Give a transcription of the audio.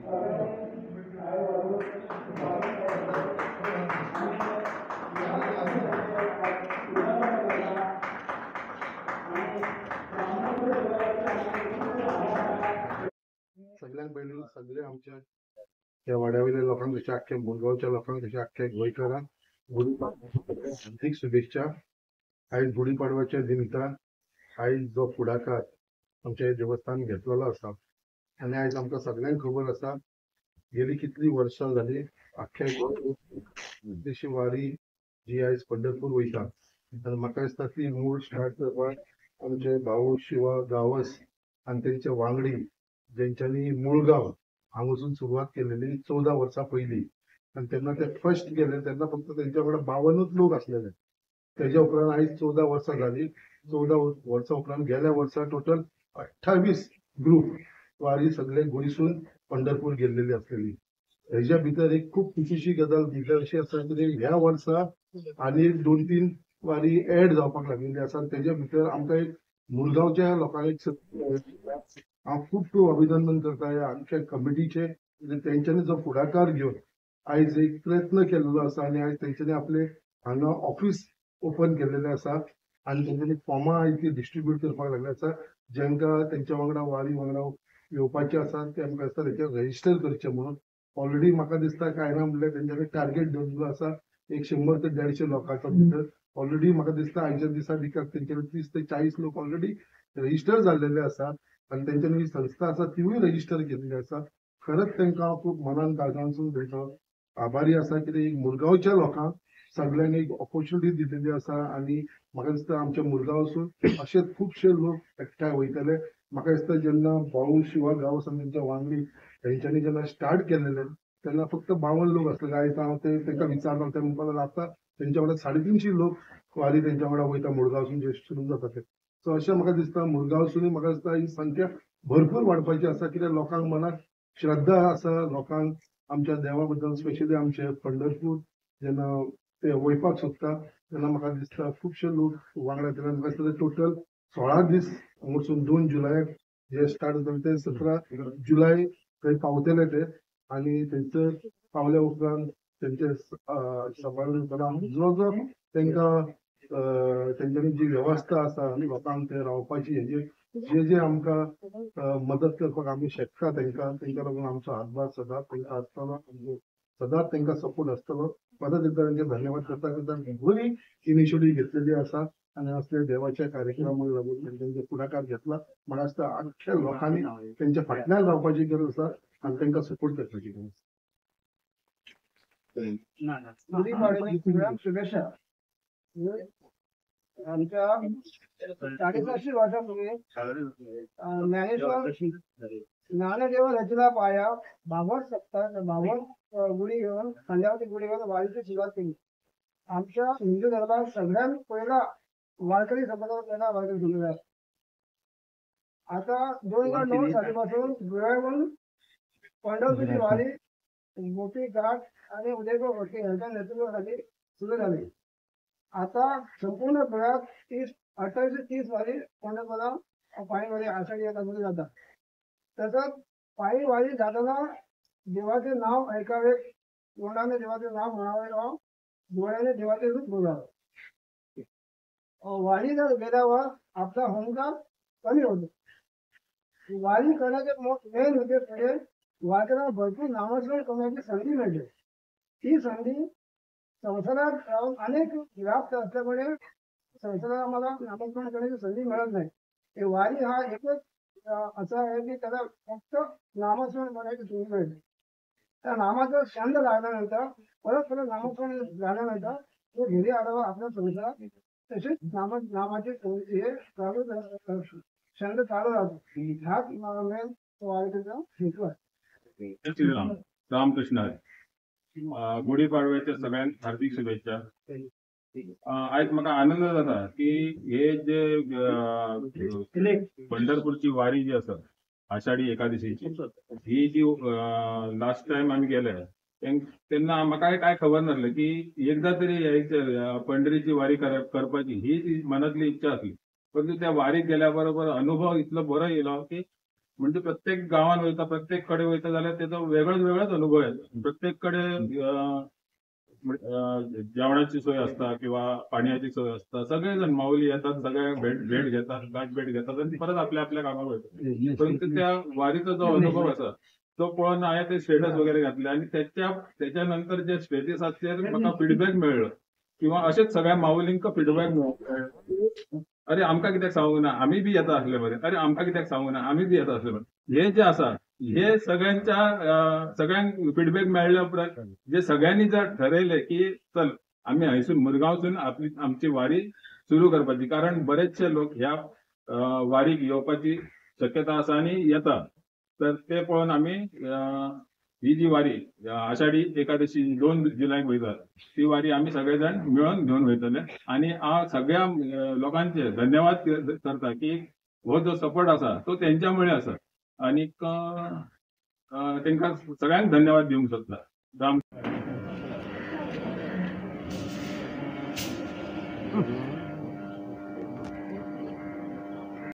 सगळ्यांक पयलीं सगळे आमच्या त्या वाड्यावयल्या लोकांक तशें आख्ख्या मुरगांवच्या लोकांक तशें आख्ख्या गोंयकारांक हार्दिक शुभेच्छा. आयज गुढीपाडव्याच्या निमतान आयज जो फुडाकार आमच्या देवस्थान घेतलेलो आसा आनी आयज आमकां सगळ्यांक खबर आसा गेली कितली वर्सां जाली आख्ख्या गोंयची वारी जी आयज पंढरपूर वयता आनी म्हाका दिसता ती मूळ स्टार्ट करपाक आमचे भाऊ शिवा गावस आनी तेंचे वांगडी जेंच्यांनी मुळगांव हांगासून सुरवात केलेली 14 वर्सां पयलीं आनी तेन्ना ते फर्स्ट गेले तेन्ना फक्त तेंच्या कडेन 52 लोक आसलेले. तेज्या उपरांत आयज 14 वर्सां जाली. 14 वर्सां उपरांत गेल्या वर्सा टोटल 28 ग्रुप वारी सगळे गोंयसून पंढरपूर गेल्लेली आसलेली. हेज्या भितर एक खूब खुशीची गजाल भितर अशी आसा की ह्या वर्सा आनी 2-3 वारी एड जावपाक लागिल्ली आसा. तेज्या भितर आमकां एक मुरगांवच्या लोकांक हांव खूब खूब अभिनंदन करता ह्या आमच्या कमिटीचे. तेंच्यांनी जो फुडाकार घेवन आयज एक प्रयत्न केल्लो आसा आनी आयज तेंच्यांनी आपले हांगा ऑफिस ओपन केलेले आसा आनी तेंच्यांनी फॉर्मां आयज ती डिस्ट्रीब्यूट करपाक लागले आसा. जेंकां तेंच्या वांगडा वारी वांगडा येवपाचे आसा ते आमकां दिसता तेंचे रजिस्टर करचे म्हणून ऑलरेडी म्हाका दिसता काय ना म्हणल्यार तेंच्यांनी टार्गेट दवरिल्लो आसा एक 100 ते 150 लोकांचो भितर. ऑलरेडी म्हाका दिसता आयच्या दिसा भितर तेंच्यांनी 30 ते 40 लोक ऑलरेडी रजिस्टर जाल्लेले आसा आनी तेंच्यांनी ही संस्था आसा तिवूय रजिस्टर केल्ली आसा. खरंच तांकां खूब मनान काळजांसून तेंचो आभारी आसा कित्याक एक मुरगांवच्या लोकांक सगळ्यांनी एक ऑपॉर्च्युनिटी दिलेली आसा आनी म्हाका दिसता आमच्या मुरगांवसून अशेच खुबशे लोक एकठांय वयतले. म्हाका दिसता जेन्ना भाऊ शिवा गांवस आनी तेंच्या वांगडी तेंच्यांनी जेन्ना स्टार्ट केलेले तेन्ना फक्त 52 लोक आसलेले. आयज हांव तेंकां विचारलो ते म्हणपाक लागले आतां तेंच्या वांगडा 350 लोक वारी तेंच्या वांगडा वयता मुरगांवसून जे सुरू जाता ते. सो अशें म्हाका दिसता मुरगांवसून म्हाका दिसता ही संख्या भरपूर वाडपाची आसा कित्याक लोकांक मनाक श्रद्धा आसा. लोकांक आमच्या देवा बद्दल स्पेशली आमचे पंढरपूर जेन्ना ते वयपाक सोदता तेन्ना म्हाका दिसता खुबशे लोक वांगडा येतले. म्हाका दिसता टोटल 16 दीस हांगासून 2 जुलयाक जे स्टार्ट जातले ते 17 जुलय थंय पावतले ते आनी थंयसर पावल्या उपरांत तेंचे समाधान जो जो तेंकां तेंच्यांनी जी वेवस्था आसा लोकांक ते रावपाची हेजी जे जे आमकां मदत करपाक आमी शकता तेंकां लागून आमचो हातभार सदांच तेंकां आसतलो. सदांच तेंकां सपोर्ट आसतलो. परत एकदां तेंचे धन्यवाद करता बरी इनिशिएटीव घेतलेली आसा आनी असले देवाच्या कार्यक्रमाक लागून तेंचे फुडाकार घेतला. म्हाका दिसता आख्ख्या लोकांनी तेंच्या फाटल्यान रावपाची गरज आसा आनी तेंकां सपोर्ट करपाची गरज आसा. शुभेच्छा. आमच्या 450 वर्षापूर्वी ज्ञानदेव रचना पाया 52 गुढी घेऊन खांद्यावरती गुढी घेऊन वारीची सुरुवात केली. आमच्या हिंदू धर्मात सगळ्यात पहिला वारकरी संप्रदाय पहिला वारकरी संप्रदाय. आता 2009 सालीपासून धुळ्याहून पंढरपूरची वारी मोठी घाट आणि उदयपूर भट्टी यांच्या नेतृत्वाखाली सुरू झाली. आता संपूर्ण धुळ्यात 28 ते 30 वारी पंढरपूरला पायी वारी आषाढी एकादशी जातात. तसंच पायी वारी जाताना देवाचे नाव ऐकावे, तोंडाने देवाचे नाव म्हणावे, डोळ्याने देवाचे रूप बघावे. वारी जर गेल्यावर आपला अहंकार कमी होतो. वारी करण्याचे मेन उद्देश म्हणजे वारकऱ्यांना भरपूर नामस्मरण करण्याची संधी मिळते. ही संधी संसारात राहून अनेक व्याप्त असल्यामुळे संसारात आम्हाला नामस्मरण करण्याची संधी मिळत नाही. हे वारी हा एकच असा आहे की त्याला फक्त नामस्मरण करण्याची संधी मिळते. त्या नामाचा छंद लागल्यानंतर परत नामस्मरण झाल्यानंतर तो घरी आल्यावर आपल्या संसारात तसेच नामाची हे छंद चालू राहतो. हाच मेन वारीचा हेतू आहे. रामकृष्ण. गुढीपाडव्याच्या सगळ्यांक हार्दिक शुभेच्छा. आज म्हाका आनंद जाता की हे जे पंढरपूरची वारी जी आसा आषाढी एकादशीची ही जी लास्ट टाइम आम्ही गेले तेन्ना म्हाका काय खबर नासलें की एकदा तरी पंढरीची वारी करपाची ही मनातली इच्छा आसली. परंतु त्या वारीक गेल्या बरोबर अनुभव इतलो बरो येयलो की म्हणजे प्रत्येक गावात वयता, प्रत्येक कडे वयता जाल्यार त्याचा वेगळोच अनुभव येता. प्रत्येक कडे जेवणाची सोय असता किंवा पाण्याची सोय असता. सगळेजण माऊली येतात, सगळे भेट घेतात, गाठभेट घेतात आणि परत आपल्या कामाक वयतात. परंतु त्या वारीचा जो अनुभव असा तो पळोवन हांवें ते स्टेटस वगैरे घातले आणि त्याच्यानंतर जे स्टेटसाचेर म्हाका फीडबॅक मेळ्ळो किंवा असेच सगळ्या माऊलींक फीडबॅक मेळ्ळो. अरे आमकां कित्याक सांगूंक ना, आमी बी येता असले बरे. अरे आमकां कित्याक सांगूंक ना, आमी बी येता असले बरे. हे जे आसा हे सगळ्यांक फीडबॅक मेळ्ळ्या उपरांत जे सगळ्यांनी जर ठरयले की चल आम्ही हयसून मुरगांवसून आमची वारी सुरू करपाची, कारण बरेचशे लोक ह्या वारीक येवपाची शक्यता आसा आणि येता. तर ते पळोवन आमी ही जी वारी आषाढी एकादशी 2 जुलैक वयता ती वारी आम्ही सगळेजण मिळून घेऊन वयतले. आणि हांव सगळ्या लोकांचे धन्यवाद करता की हो जो सपोर्ट आसा तो तेंच्यामुळे आसा. आणि तांकां सगळ्यांक धन्यवाद दिवंक सोदता. राम